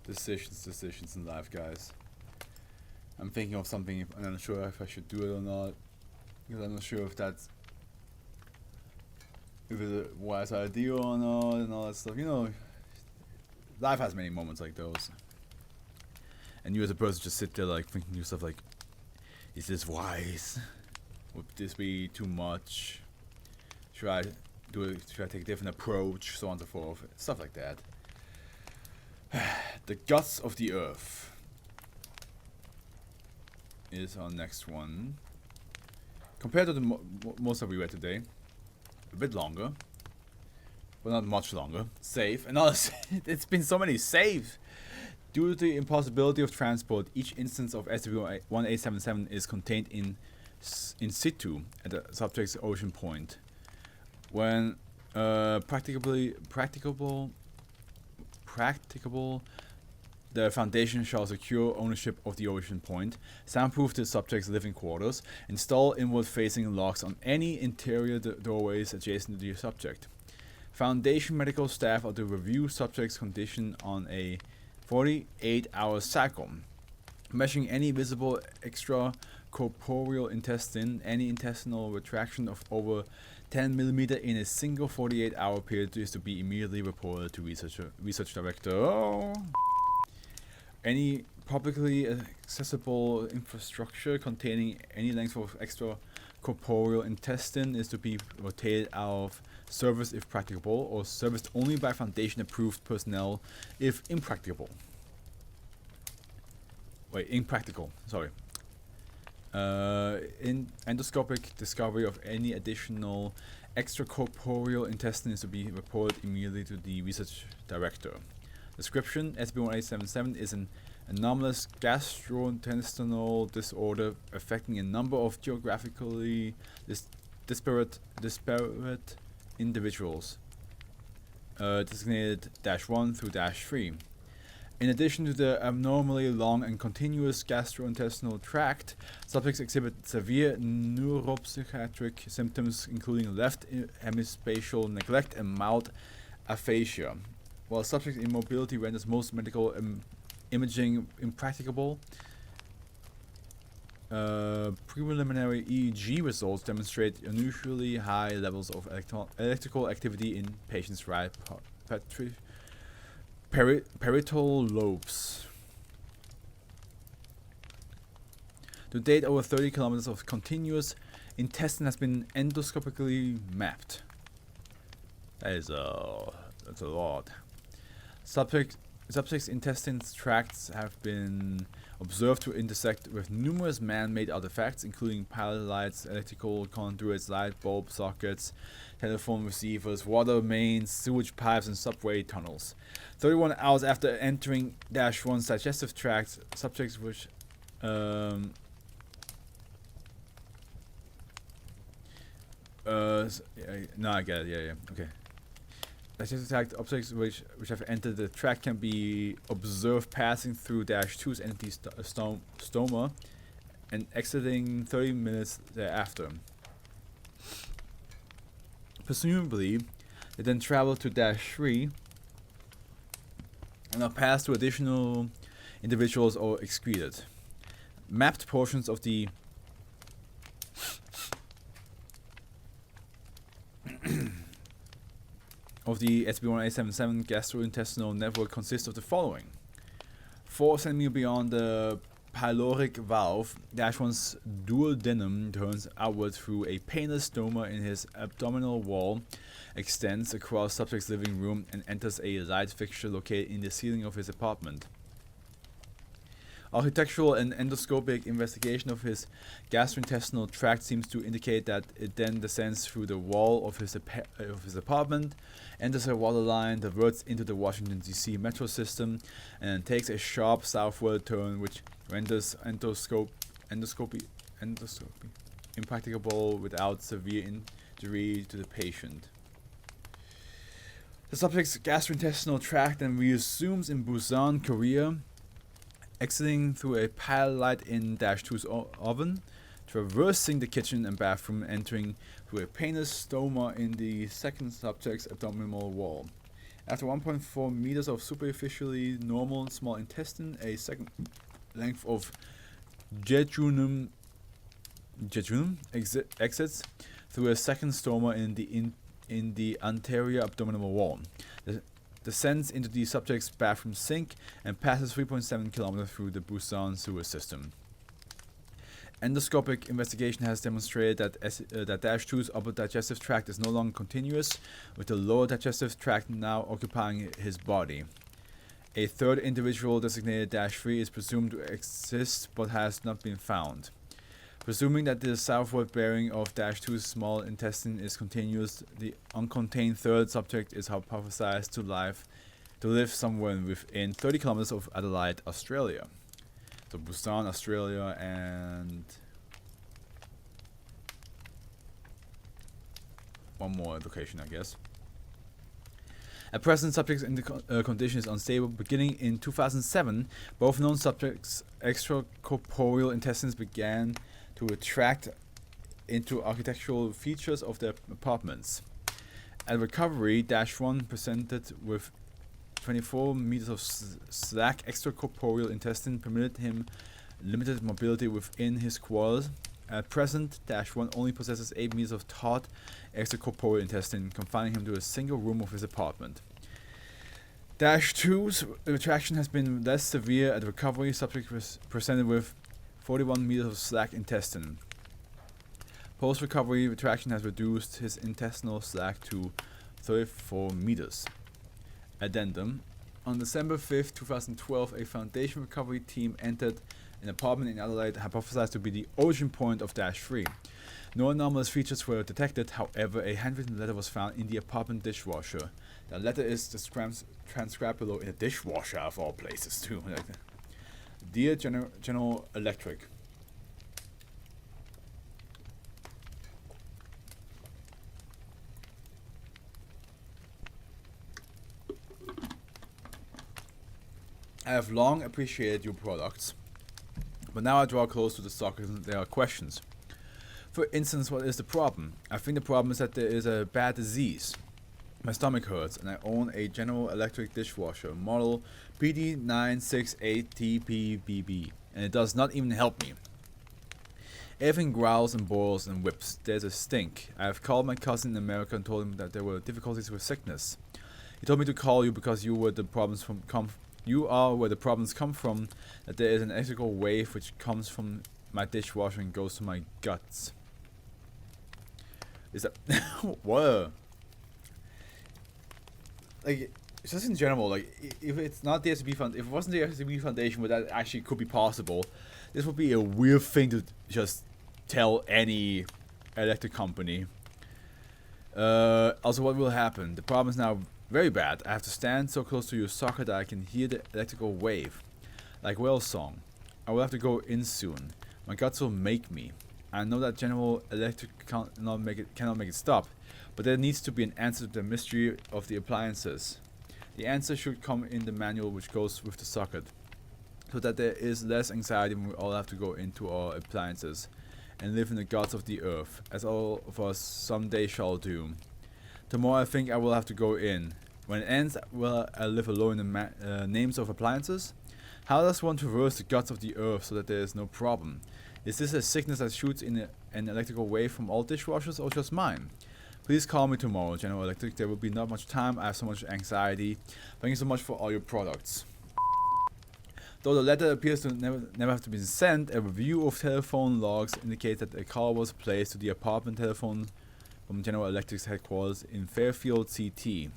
Decisions in life, guys. I'm thinking of something, and I'm not sure if I should do it or not, because I'm not sure if it's a wise idea or not, and all that stuff. You know, life has many moments like those. And you as a person just sit there like thinking to yourself like, is this wise? Would this be too much? Should I do it? Should I take a different approach? So on and so forth. Stuff like that. The Guts of the Earth is our next one. Compared to the most that we read today, a bit longer, but not much longer. Save, and it's been so many save. Due to the impossibility of transport, each instance of SCP-1877 is contained in situ at the subject's ocean point. When practicable, the Foundation shall secure ownership of the ocean point, soundproof the subject's living quarters, install inward-facing locks on any interior doorways adjacent to the subject. Foundation medical staff are to review subject's condition on a 48-hour cycle, measuring any visible extracorporeal intestine. Any intestinal retraction of over 10 mm in a single 48-hour period is to be immediately reported to research director. Oh. Any publicly accessible infrastructure containing any length of extracorporeal intestine is to be rotated out of service if practicable, or serviced only by Foundation approved personnel if impractical. Impractical, sorry. In endoscopic discovery of any additional extracorporeal intestine is to be reported immediately to the research director. Description: SCP-1877 is an anomalous gastrointestinal disorder affecting a number of geographically disparate individuals, designated -1 through -3. In addition to the abnormally long and continuous gastrointestinal tract, subjects exhibit severe neuropsychiatric symptoms including left hemispatial neglect and mild aphasia. While subject immobility renders most medical imaging impracticable, preliminary EEG results demonstrate unusually high levels of electrical activity in patients' right parietal lobes. To date, over 30 kilometers of continuous intestine has been endoscopically mapped. That's a lot. Subjects' intestine tracts have been observed to intersect with numerous man-made artifacts, including pilot lights, electrical conduits, light bulb sockets, telephone receivers, water mains, sewage pipes, and subway tunnels. 31 hours after entering -1's digestive tract, subjects which no, I get it. Yeah. Okay. Digestive tract objects which have entered the tract can be observed passing through -2's empty stoma and exiting 30 minutes thereafter. Presumably, they then travel to -3 and are passed to additional individuals or excreted. Mapped portions of the SCP-1877 gastrointestinal network consists of the following: 4 cm beyond the pyloric valve, -1's duodenum turns outward through a painless stoma in his abdominal wall, extends across subject's living room, and enters a light fixture located in the ceiling of his apartment. Architectural and endoscopic investigation of his gastrointestinal tract seems to indicate that it then descends through the wall of his apartment, enters a water line, diverts into the Washington, D.C. metro system, and takes a sharp southward turn which renders endoscopy impracticable without severe injury to the patient. The subject's gastrointestinal tract then reassumes in Busan, Korea, exiting through a pilot light in -2's oven, traversing the kitchen and bathroom, entering through a painless stoma in the second subject's abdominal wall, After 1.4 meters of superficially normal small intestine, a second length of jejunum exits through a second stoma in the anterior abdominal wall. Descends into the subject's bathroom sink and passes 3.7 kilometers through the Busan sewer system. Endoscopic investigation has demonstrated that Dash-2's upper digestive tract is no longer continuous, with the lower digestive tract now occupying his body. A third individual designated Dash-3 is presumed to exist but has not been found. Presuming that the southward bearing of Dash-2's small intestine is continuous, the uncontained third subject is hypothesized to live somewhere within 30 kilometers of Adelaide, Australia. So Busan, Australia, and one more location, I guess. At present, subjects in the condition is unstable. Beginning in 2007, both known subjects' extracorporeal intestines began to retract into architectural features of their apartments. At recovery, Dash-1 presented with 24 meters of slack extracorporeal intestine, permitted him limited mobility within his quarters. At present, Dash-1 only possesses 8 meters of taut extracorporeal intestine, confining him to a single room of his apartment. Dash-2's retraction has been less severe. At recovery, subject was presented with 41 meters of slack intestine. Post-recovery, retraction has reduced his intestinal slack to 34 meters. Addendum. On December 5, 2012, a Foundation recovery team entered an apartment in Adelaide hypothesized to be the origin point of Dash-3. No anomalous features were detected, however, a handwritten letter was found in the apartment dishwasher. The letter is transcribed below in a dishwasher of all places too. Dear General Electric, I have long appreciated your products, but now I draw close to the socket and there are questions. For instance, what is the problem? I think the problem is that there is a bad disease. My stomach hurts and I own a General Electric dishwasher model PD968TPBB and it does not even help me. Everything growls and boils and whips. There's a stink. I have called my cousin in America and told him that there were difficulties with sickness. He told me to call you because you are where the problems come from, that there is an electrical wave which comes from my dishwasher and goes to my guts. Is that what? Like, just in general, like, if it's not the SCP Foundation, if it wasn't the SCP Foundation, but that actually could be possible, this would be a weird thing to just tell any electric company. Also, what will happen? The problem is now very bad. I have to stand so close to your socket that I can hear the electrical wave, like whale song. I will have to go in soon. My guts will make me. I know that General Electric cannot make it stop, but there needs to be an answer to the mystery of the appliances. The answer should come in the manual which goes with the socket, so that there is less anxiety when we all have to go into our appliances and live in the gods of the earth, as all of us someday shall do. Tomorrow I think I will have to go in. When it ends, will I live alone in the names of appliances? How does one traverse the gods of the earth so that there is no problem? Is this a sickness that shoots in an electrical wave from all dishwashers or just mine? Please call me tomorrow, General Electric. There will be not much time. I have so much anxiety. Thank you so much for all your products. Though the letter appears to never have to be sent, a review of telephone logs indicates that a call was placed to the apartment telephone from General Electric's headquarters in Fairfield, CT.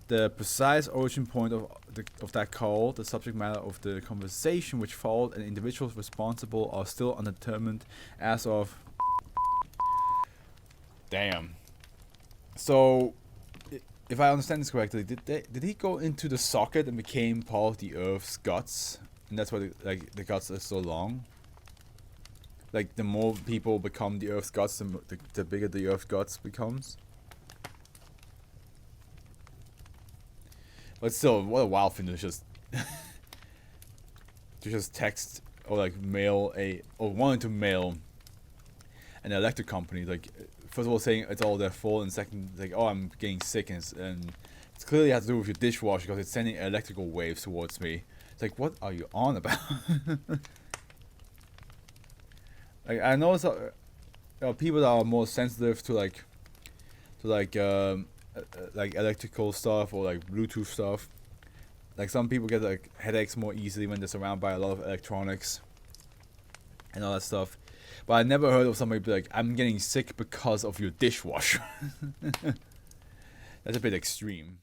The precise origin point of that call, the subject matter of the conversation which followed, and individuals responsible are still undetermined as of... Damn. So, if I understand this correctly, did he go into the socket and became part of the Earth's guts? And that's why the guts are so long? Like, the more people become the Earth's guts, the bigger the Earth's guts becomes? But still, what a wild thing to just text or like mail or wanting to mail an electric company. Like, first of all, saying it's all their fault, and second, like, oh, I'm getting sick, and It clearly has to do with your dishwasher because it's sending electrical waves towards me. It's like, what are you on about? Like, I know people that are more sensitive to like electrical stuff or like Bluetooth stuff. Like some people get like headaches more easily when they're surrounded by a lot of electronics and all that stuff. But I never heard of somebody be like, I'm getting sick because of your dishwasher. That's a bit extreme.